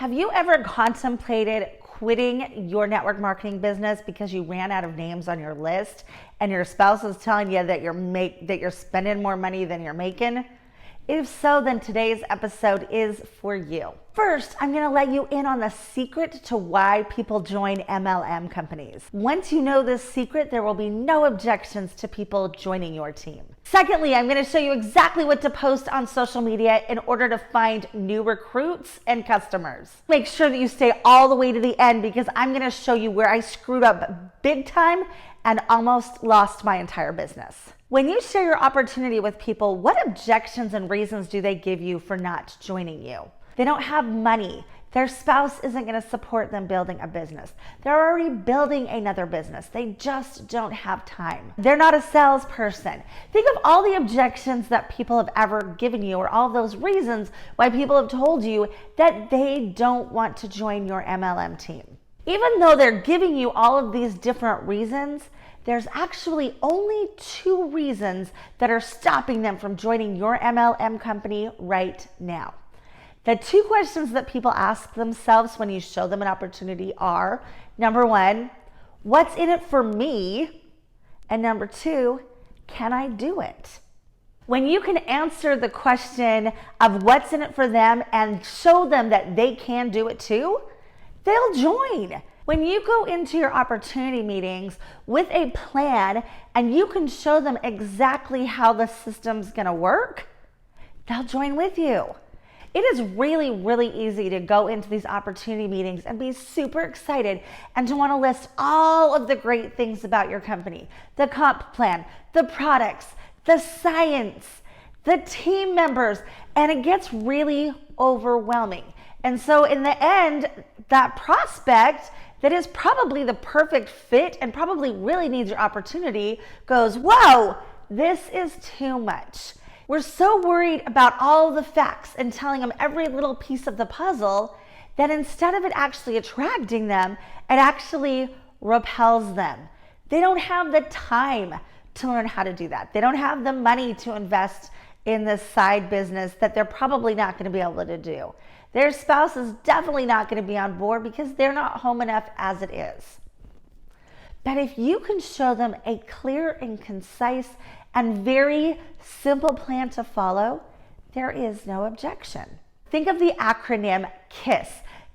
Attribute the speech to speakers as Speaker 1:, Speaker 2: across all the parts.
Speaker 1: Have you ever contemplated quitting your network marketing business because you ran out of names on your list and your spouse is telling you that you're spending more money than you're making? If so, then today's episode is for you. First, I'm going to let you in on the secret to why people join MLM companies. Once you know this secret, there will be no objections to people joining your team. Secondly, I'm going to show you exactly what to post on social media in order to find new recruits and customers. Make sure that you stay all the way to the end because I'm going to show you where I screwed up big time and almost lost my entire business. When you share your opportunity with people, what objections and reasons do they give you for not joining you? They don't have money. Their spouse isn't going to support them building a business. They're already building another business. They just don't have time. They're not a salesperson. Think of all the objections that people have ever given you, or all those reasons why people have told you that they don't want to join your MLM team. Even though they're giving you all of these different reasons, there's actually only 2 reasons that are stopping them from joining your MLM company right now. The 2 questions that people ask themselves when you show them an opportunity are, number 1, what's in it for me? And number 2, can I do it? When you can answer the question of what's in it for them and show them that they can do it too, they'll join. When you go into your opportunity meetings with a plan and you can show them exactly how the system's gonna work, they'll join with you. It is really, really easy to go into these opportunity meetings and be super excited and to want to list all of the great things about your company, the comp plan, the products, the science, the team members, and it gets really overwhelming. And so in the end, that prospect that is probably the perfect fit and probably really needs your opportunity goes, whoa, this is too much. We're so worried about all the facts and telling them every little piece of the puzzle that instead of it actually attracting them, it actually repels them. They don't have the time to learn how to do that. They don't have the money to invest in this side business that they're probably not going to be able to do. Their spouse is definitely not going to be on board because they're not home enough as it is. But if you can show them a clear and concise and very simple plan to follow, there is no objection. Think of the acronym KISS.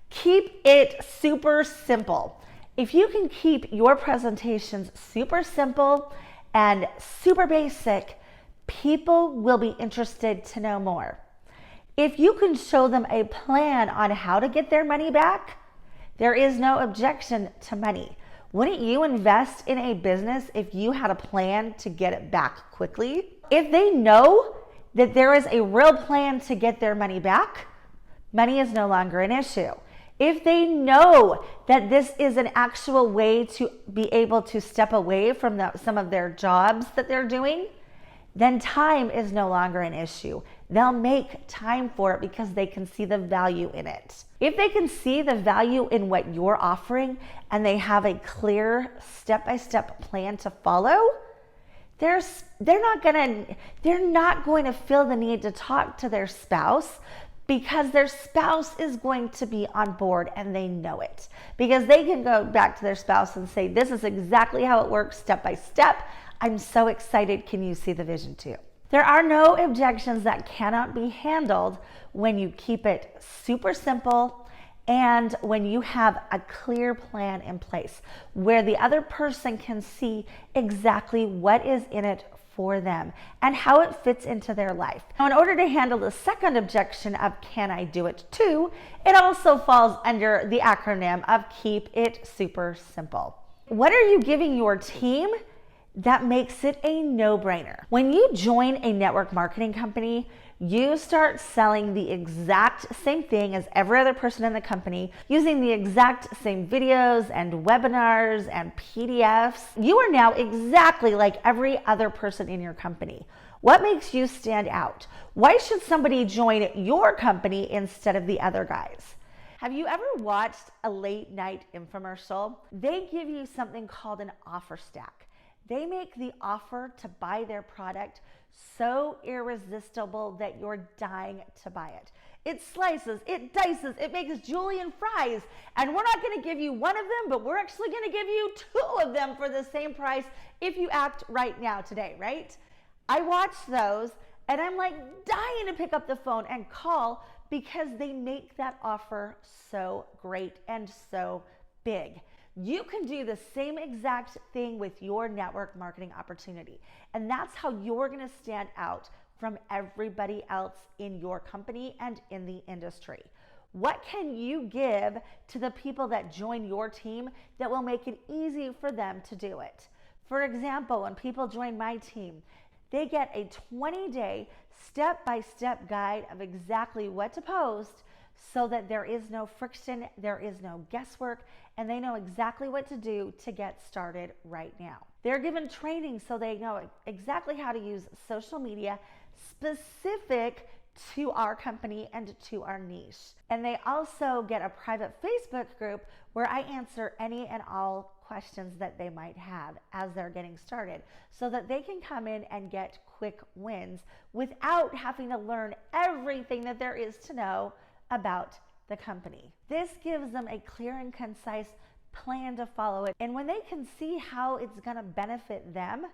Speaker 1: Keep it super simple. If you can keep your presentations super simple and super basic, people will be interested to know more. If you can show them a plan on how to get their money back, there is no objection to money. Wouldn't you invest in a business if you had a plan to get it back quickly? If they know that there is a real plan to get their money back, money is no longer an issue. If they know that this is an actual way to be able to step away from some of their jobs that they're doing, then time is no longer an issue. They'll make time for it because they can see the value in it. If they can see the value in what you're offering and they have a clear step-by-step plan to follow, they're not going to feel the need to talk to their spouse because their spouse is going to be on board and they know it. Because they can go back to their spouse and say, this is exactly how it works step by step. I'm so excited. Can you see the vision too? There are no objections that cannot be handled when you keep it super simple and when you have a clear plan in place where the other person can see exactly what is in it for them and how it fits into their life. Now, in order to handle the second objection of can I do it too, it also falls under the acronym of keep it super simple. What are you giving your team that makes it a no-brainer? When you join a network marketing company, you start selling the exact same thing as every other person in the company, using the exact same videos and webinars and PDFs. You are now exactly like every other person in your company. What makes you stand out? Why should somebody join your company instead of the other guys? Have you ever watched a late night infomercial? They give you something called an offer stack. They make the offer to buy their product so irresistible that you're dying to buy it. it slices, it dices, it makes julienne fries. And we're not gonna give you one of them, but we're actually gonna give you 2 of them for the same price if you act right now today, right? I watch those and I'm like dying to pick up the phone and call because they make that offer so great and so big. You can do the same exact thing with your network marketing opportunity. And that's how you're gonna stand out from everybody else in your company and in the industry. What can you give to the people that join your team that will make it easy for them to do it? For example, when people join my team, they get a 20-day step-by-step guide of exactly what to post so that there is no friction, there is no guesswork, and they know exactly what to do to get started right now. They're given training so they know exactly how to use social media specific to our company and to our niche. And they also get a private Facebook group where I answer any and all questions that they might have as they're getting started so that they can come in and get quick wins without having to learn everything that there is to know about the company. This gives them a clear and concise plan to follow it. And when they can see how it's going to benefit them,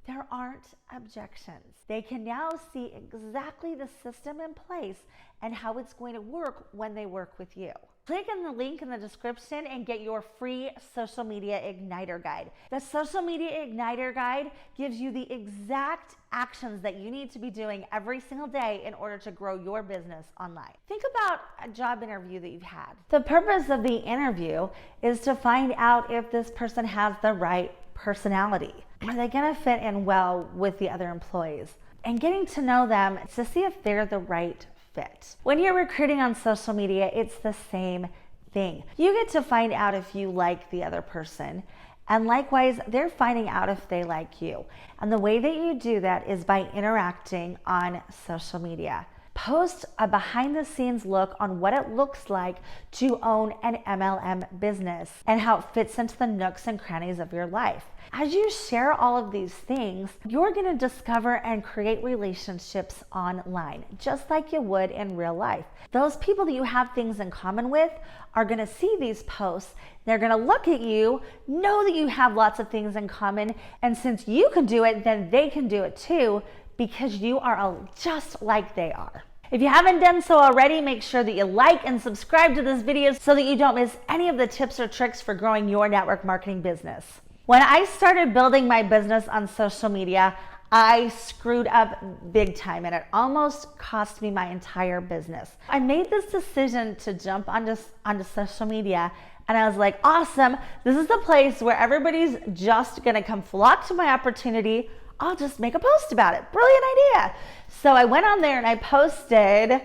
Speaker 1: there aren't objections. They can now see exactly the system in place and how it's going to work when they work with you. Click on the link in the description and get your free social media igniter guide. The social media igniter guide gives you the exact actions that you need to be doing every single day in order to grow your business online. Think about a job interview that you've had. The purpose of the interview is to find out if this person has the right personality. Are they gonna fit in well with the other employees? And getting to know them to see if they're the right fit. When you're recruiting on social media, it's the same thing. You get to find out if you like the other person, and likewise, they're finding out if they like you. And the way that you do that is by interacting on social media. Post a behind the scenes look on what it looks like to own an MLM business and how it fits into the nooks and crannies of your life. As you share all of these things, you're going to discover and create relationships online, just like you would in real life. Those people that you have things in common with are going to see these posts. They're going to look at you, know that you have lots of things in common, and since you can do it, then they can do it too, because you are just like they are. If you haven't done so already, make sure that you like and subscribe to this video so that you don't miss any of the tips or tricks for growing your network marketing business. When I started building my business on social media, I screwed up big time and it almost cost me my entire business. I made this decision to jump onto social media, and I was like, awesome, this is the place where everybody's just gonna come flock to my opportunity. I'll just make a post about it. Brilliant idea. So I went on there and I posted,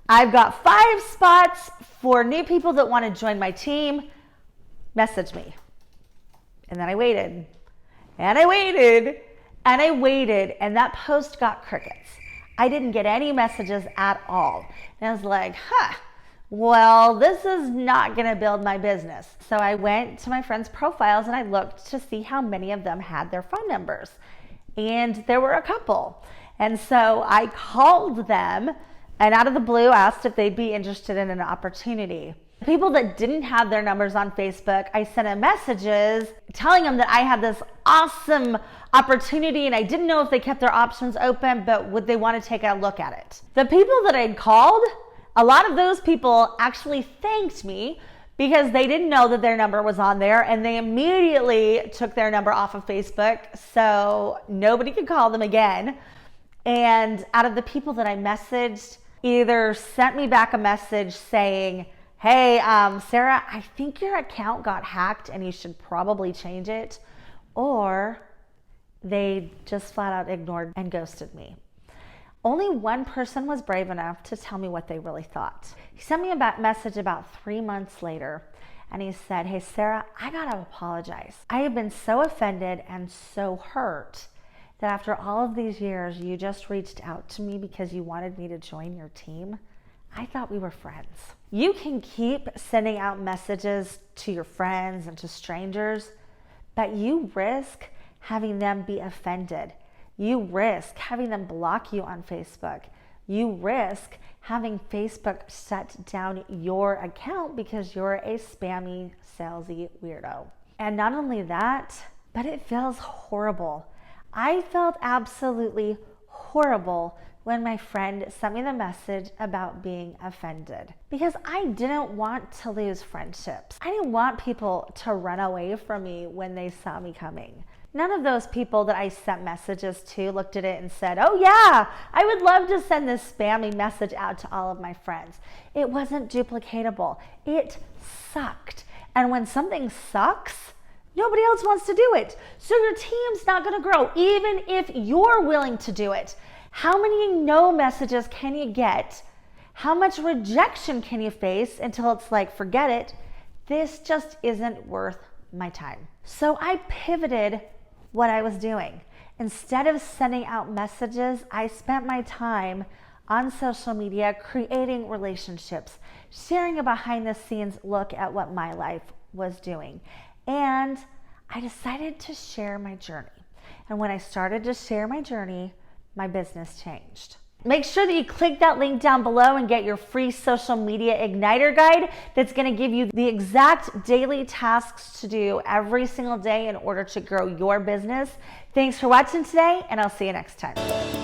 Speaker 1: I've got 5 spots for new people that want to join my team. Message me. And then I waited and I waited and I waited, and that post got crickets. I didn't get any messages at all. And I was like, well, this is not going to build my business. So I went to my friends' profiles and I looked to see how many of them had their phone numbers. And there were a couple. And so I called them and out of the blue asked if they'd be interested in an opportunity. People that didn't have their numbers on Facebook, I sent them messages telling them that I had this awesome opportunity and I didn't know if they kept their options open, but would they want to take a look at it? The people that I'd called, a lot of those people actually thanked me because they didn't know that their number was on there, and they immediately took their number off of Facebook so nobody could call them again. And out of the people that I messaged, either sent me back a message saying, hey, Sarah, I think your account got hacked and you should probably change it, or they just flat out ignored and ghosted me. Only one person was brave enough to tell me what they really thought. He sent me a message about 3 months later, and he said, hey, Sarah, I gotta apologize. I have been so offended and so hurt that after all of these years, you just reached out to me because you wanted me to join your team. I thought we were friends. You can keep sending out messages to your friends and to strangers, but you risk having them be offended. You risk having them block you on Facebook. you risk having Facebook shut down your account because you're a spammy, salesy weirdo. And not only that, but it feels horrible. I felt absolutely horrible when my friend sent me the message about being offended, because I didn't want to lose friendships. I didn't want people to run away from me when they saw me coming. None of those people that I sent messages to looked at it and said, oh yeah, I would love to send this spammy message out to all of my friends. It wasn't duplicatable. It sucked. And when something sucks, nobody else wants to do it. So your team's not gonna grow, even if you're willing to do it. How many no messages can you get? How much rejection can you face until it's like, forget it, this just isn't worth my time. So I pivoted what I was doing. Instead of sending out messages, I spent my time on social media creating relationships, sharing a behind the scenes look at what my life was doing. And I decided to share my journey. And when I started to share my journey, my business changed. Make sure that you click that link down below and get your free social media igniter guide that's going to give you the exact daily tasks to do every single day in order to grow your business. Thanks for watching today, and I'll see you next time.